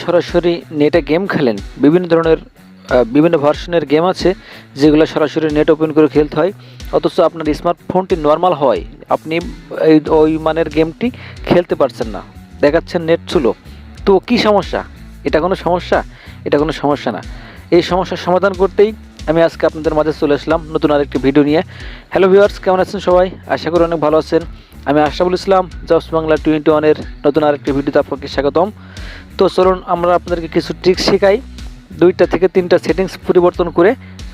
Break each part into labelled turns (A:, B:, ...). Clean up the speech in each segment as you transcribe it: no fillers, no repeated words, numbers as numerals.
A: সরাসরি নেটে গেম খেলেন, বিভিন্ন ধরনের বিভিন্ন ভার্সনের গেম আছে যেগুলো সরাসরি নেট ওপেন করে খেলতে হয়, অথচ আপনার স্মার্টফোনটি নর্মাল হয়, আপনি ওই মানের গেমটি খেলতে পারছেন না, দেখাচ্ছেন নেট ছিল। তো কি সমস্যা? এটা কোনো সমস্যা? এটা কোনো সমস্যা না। এই সমস্যার সমাধান করতেই আমি আজকে আপনাদের মাঝে চলে আসলাম নতুন আরেকটি ভিডিও নিয়ে। হ্যালো ভিউয়ার্স, কেমন আছেন সবাই? আশা করি অনেক ভালো আছেন। আমি আশরাফুল ইসলাম, জবস বাংলা 21-এর নতুন আরেকটি ভিডিওতে আপনাকে স্বাগতম। তো চলুন আমরা আপনাদেরকে কিছু ট্রিক্স শেখাই, 2টা থেকে 3টা সেটিংস পরিবর্তন করে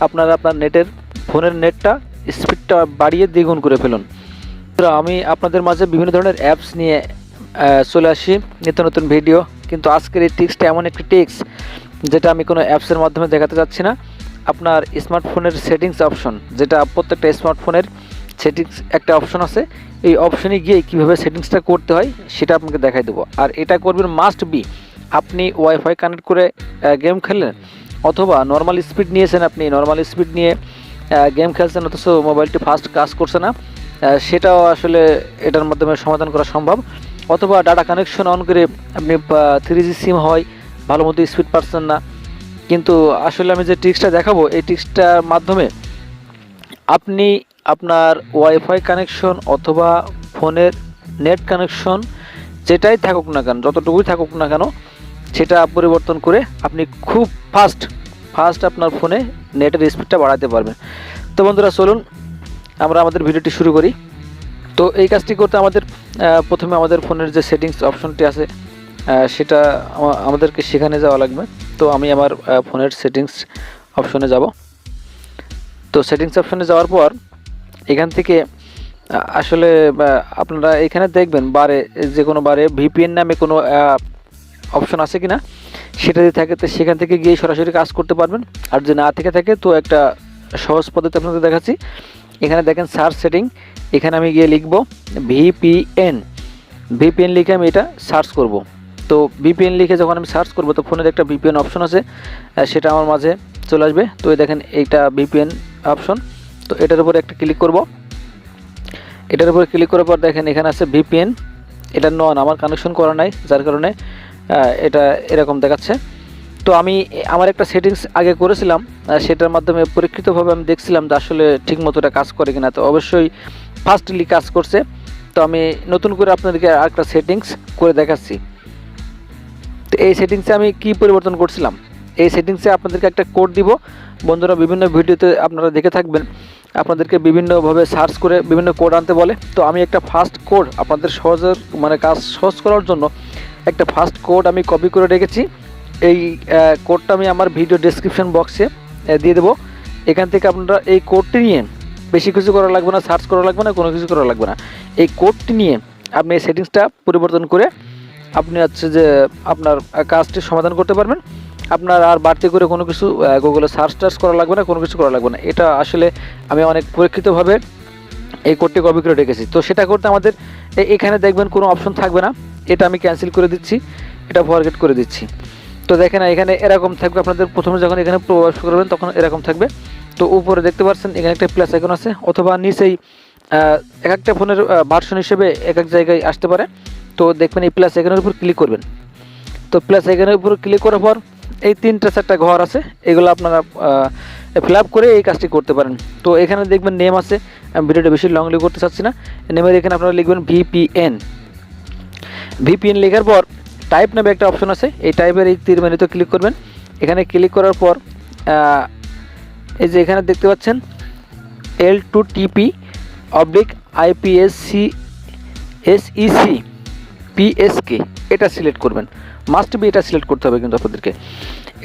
A: আপনারা আপনার ফোনের নেটটা স্পিডটা বাড়িয়ে দ্বিগুণ করে ফেলুন। তো আমি আপনাদের মাঝে বিভিন্ন ধরনের অ্যাপস নিয়ে চলে আসি, নিত্য নতুন ভিডিও। কিন্তু আজকের এই ট্রিক্সটা এমন একটি ট্রিক্স যেটা আমি কোনো অ্যাপসের মাধ্যমে দেখাতে যাচ্ছি না। আপনার স্মার্টফোনের সেটিংস অপশন, যেটা প্রত্যেকটা স্মার্টফোনের সেটিংস একটা অপশন আছে, এই অপশনে গিয়ে কীভাবে সেটিংসটা করতে হয় সেটা আপনাকে দেখাই দেবো। আর এটা করবেন মাস্ট বি, আপনি ওয়াইফাই কানেক্ট করে গেম খেললেন, অথবা নর্মাল স্পিড নিয়েছেন, আপনি নর্মাল স্পিড নিয়ে গেম খেলছেন অথচ মোবাইলটি ফাস্ট কাজ করছে না, সেটাও আসলে এটার মাধ্যমে সমাধান করা সম্ভব। অথবা ডাটা কানেকশন অন করে আপনি 3G সিম হয়, ভালো মতো স্পিড পাচ্ছেন না, কিন্তু আসলে আমি যে ট্রিক্সটা দেখাবো এই ট্রিক্সটার মাধ্যমে আপনি আপনার ওয়াইফাই কানেকশন অথবা ফোনের নেট কানেকশন যেটাই থাকুক না কেন, যতটুকুই থাকুক না কেন, সেটা পরিবর্তন করে আপনি খুব ফাস্ট আপনার ফোনে নেটের স্পিডটা বাড়াতে পারবেন। তো বন্ধুরা চলুন আমরা আমাদের ভিডিওটি শুরু করি। তো এই কাজটি করতে আমাদের প্রথমে আমাদের ফোনের যে সেটিংস অপশনটি আছে সেটা আমাদেরকে সেখানে যাওয়া লাগবে। তো আমি আমার ফোনের সেটিংস অপশনে যাব। তো সেটিংস অপশনে যাওয়ার পর এখান থেকে আসলে আপনারা এখানে দেখবেন বারে, যে কোনো বারে ভিপিএন নামে কোনো অপশন আছে কিনা, সেটা যদি থাকে তো সেখান থেকে গিয়ে সরাসরি কাজ করতে পারবেন। আর যদি না থেকে থাকে তো একটা সহজ পদ্ধতি আপনাদের দেখাচ্ছি। এখানে দেখেন সার্চ সেটিং, এখানে আমি গিয়ে লিখব ভিপিএন লিখে আমি এটা সার্চ করব। তো ভিপিএন লিখে যখন আমি সার্চ করব তো ফোনের একটা ভিপিএন অপশন আছে, সেটা আমার মাঝে চলে আসবে। তো এই দেখেন এইটা ভিপিএন অপশন, তো এটার উপরে একটা ক্লিক করব। এটার উপরে ক্লিক করার পর দেখেন এখানে আছে ভিপিএন, এটা নন, আমার কানেকশন করা নাই, যার কারণে এটা এরকম দেখাচ্ছে। তো আমি আমার একটা সেটিংস আগে করেছিলাম, সেটার মাধ্যমে পরীক্ষিতভাবে আমি দেখছিলাম যে আসলে ঠিকমতো এটা কাজ করে কিনা। তো অবশ্যই ফাস্টলি কাজ করছে। তো আমি নতুন করে আপনাদেরকে আরেকটা সেটিংস করে দেখাচ্ছি। তো এই সেটিংসে আমি কি পরিবর্তন করছিলাম, এই সেটিংসে আপনাদেরকে একটা কোড দিব। বন্ধুরা বিভিন্ন ভিডিওতে আপনারা দেখে থাকবেন, আপনাদেরকে বিভিন্নভাবে সার্চ করে বিভিন্ন কোড আনতে বলে। তো আমি একটা ফাস্ট কোড আপনাদের সহজের কাজ সহজ করার জন্য একটা ফাস্ট কোড আমি কপি করে রেখেছি। এই কোডটা আমি আমার ভিডিও ডেসক্রিপশন বক্সে দিয়ে দেবো। এখান থেকে আপনারা এই কোডটি নিয়ে, বেশি কিছু করা লাগবে না, সার্চ করা লাগবে না, কোনো কিছু করা লাগবে না, এই কোডটি নিয়ে আপনি এই সেটিংসটা পরিবর্তন করে আপনি হচ্ছে যে আপনার কাজটি সমাধান করতে পারবেন। আপনার আর বাড়তি করে কোনো কিছু গুগলে সার্চ করা লাগবে না, কোনো কিছু করা লাগবে না। এটা আসলে আমি অনেক পরীক্ষিতভাবে এই কোডটি কপি করে রেখেছি। তো সেটা করতে আমাদের এখানে দেখবেন কোনো অপশন থাকবে না, এটা আমি ক্যান্সেল করে দিচ্ছি, এটা ফরগেট করে দিচ্ছি। তো দেখেন এখানে এরকম থাকবে, আপনাদের প্রথমে যখন এখানে প্রবেশ করবেন তখন এরকম থাকবে। তো উপরে দেখতে পাচ্ছেন এখানে একটা প্লাস আইকন আছে, অথবা নিচেই এক একটা ফোনের ভার্সন হিসেবে এক এক জায়গায় আসতে পারে। তো দেখবেন এই প্লাস আইকনের উপর ক্লিক করবেন। তো প্লাস আইকনের উপর ক্লিক করার পর এই 3-4টা ঘর আছে, এগুলো আপনারা ফিল আপ করে এই কাজটি করতে পারেন। তো এখানে দেখবেন নেম আছে, আমি ভিডিওটা বেশি লংলি করতে চাচ্ছি না। নেমের এখানে আপনারা লিখবেন ভিপিএন লেখার পর টাইপ নামে একটা অপশন আছে, এই টাইপের এই তীর মেনুতে ক্লিক করবেন। এখানে ক্লিক করার পর এই যে এখানে দেখতে পাচ্ছেন L2TP/IPSEC এটা সিলেক্ট করবেন, মাস্ট বি এটা সিলেক্ট করতে হবে কিন্তু আপনাদেরকে।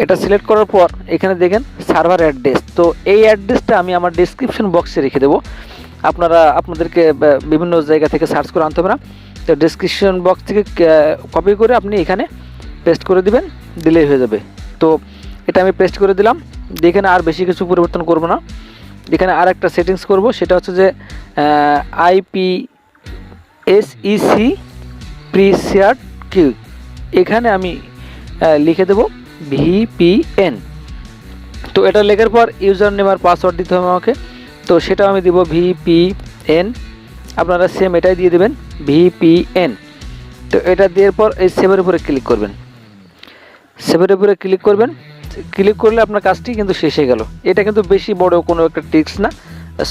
A: এটা সিলেক্ট করার পর এখানে দেখেন সার্ভার অ্যাড্রেস, তো এই অ্যাড্রেসটা আমি আমার ডেসক্রিপশন বক্সে রেখে দেবো। আপনাদেরকে বিভিন্ন জায়গা থেকে সার্চ করে আনতে হবে না। তো ডেসক্রিপশন বক্স থেকে কপি করে আপনি এখানে পেস্ট করে দিবেন, দিলেই হয়ে যাবে। তো এটা আমি পেস্ট করে দিলাম। এখানে আর বেশি কিছু পরিবর্তন করব না, এখানে আর একটা সেটিংস করব, সেটা হচ্ছে যে IPSEC প্রিসেট কিউ, এখানে আমি লিখে দেব VPN। তো এটা লেখার পর ইউজার নেম আর পাসওয়ার্ড দিতে হবে আমাকে, তো সেটা আমি দিব VPN, আপনারা সেম এটাই দিয়ে দেবেন VPN। তো এটা দেওয়ার পর এই সেভের উপরে ক্লিক করবেন। সেভের উপরে ক্লিক করবেন। ক্লিক করলে আপনার কাজটি কিন্তু শেষ হয়ে গেল। এটা কিন্তু বেশি বড় কোনো একটা ট্রিক্স না,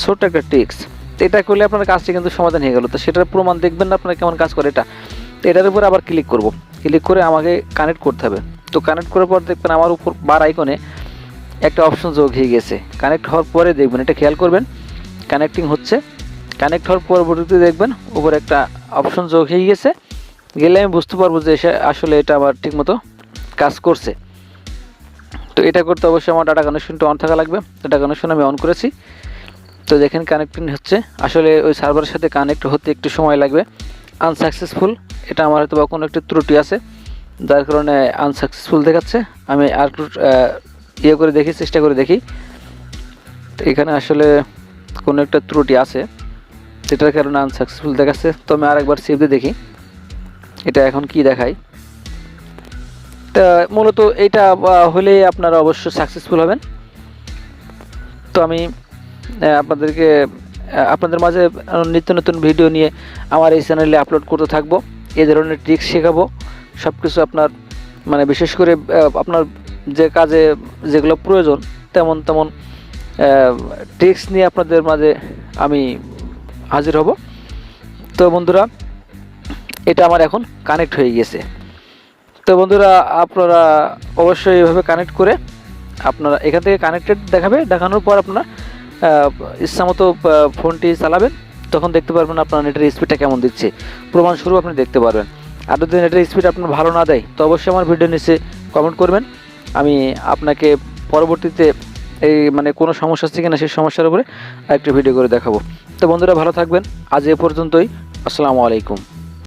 A: ছোট্ট একটা ট্রিক্স। এটা করলে আপনার কাজটি কিন্তু সমাধান হয়ে গেল। তো সেটার প্রমাণ দেখবেন না আপনার কেমন কাজ করে এটা। তো এটার উপরে আবার ক্লিক করব। ক্লিক করে আমাকে কানেক্ট করতে হবে। তো কানেক্ট করার পর দেখবেন আমার উপর বার আইকনে একটা অপশন যোগ হয়ে গেছে। কানেক্ট হওয়ার পরে দেখবেন, এটা খেয়াল করবেন, কানেক্টিং হচ্ছে। কানেক্ট হওয়ার পরবর্তীতে দেখবেন উপরে একটা অপশন যোগ হয়ে গেছে। গেলে আমি বুঝতে পারবো যে আসলে এটা আবার ঠিকমতো কাজ করছে। তো এটা করতে অবশ্যই আমার ডাটা কানেকশনটা অন থাকা লাগবে। ডাটা কানেকশন আমি অন করেছি। তো দেখেন কানেক্টিং হচ্ছে। আসলে ওই সার্ভারের সাথে কানেক্ট হতে একটু সময় লাগবে। আনসাকসেসফুল, এটা আমার হয়তো বা কোনো একটি ত্রুটি আছে, যার কারণে আনসাকসেসফুল দেখাচ্ছে। আমি আর একটু ইয়ে করে দেখি, চেষ্টা করে দেখি। তো এখানে আসলে কোনো একটা ত্রুটি আছে, যেটার কারণে আনসাকসেসফুল দেখাচ্ছে। তো আমি আরেকবার সেভ দিয়ে দেখি এটা এখন কি দেখায়। তা মূলত এইটা হলে আপনারা অবশ্যই সাকসেসফুল হবেন। তো আমি আপনাদের মাঝে নিত্য নতুন ভিডিও নিয়ে আমার এই চ্যানেলে আপলোড করতে থাকবো। এই ধরনের ট্রিক্স শেখাবো সব কিছু আপনার, মানে বিশেষ করে আপনার যে কাজে যেগুলো প্রয়োজন তেমন তেমন ট্রিক্স নিয়ে আপনাদের মাঝে আমি হাজির হব। তো বন্ধুরা, এটা আমার এখন কানেক্ট হয়ে গেছে। তো বন্ধুরা, আপনারা অবশ্যই এইভাবে কানেক্ট করে আপনারা এখান থেকে কানেক্টেড দেখাবে। দেখানোর পর আপনারা ইচ্ছামতো ফোনটি চালাবেন, তখন দেখতে পারবেন আপনার নেটের স্পিডটা কেমন দিচ্ছে। প্রমাণস্বরূপ আপনি দেখতে পারবেন। আর যদি নেটের স্পিড আপনার ভালো না দেয় তো অবশ্যই আমার ভিডিও নিচে কমেন্ট করবেন। আমি আপনাকে পরবর্তীতে এই মানে কোনো সমস্যা আছে কিনা সেই সমস্যার উপরে আরেকটি ভিডিও করে দেখাবো। তো বন্ধুরা, ভালো থাকবেন। আজ এ পর্যন্তই। আসসালামু আলাইকুম।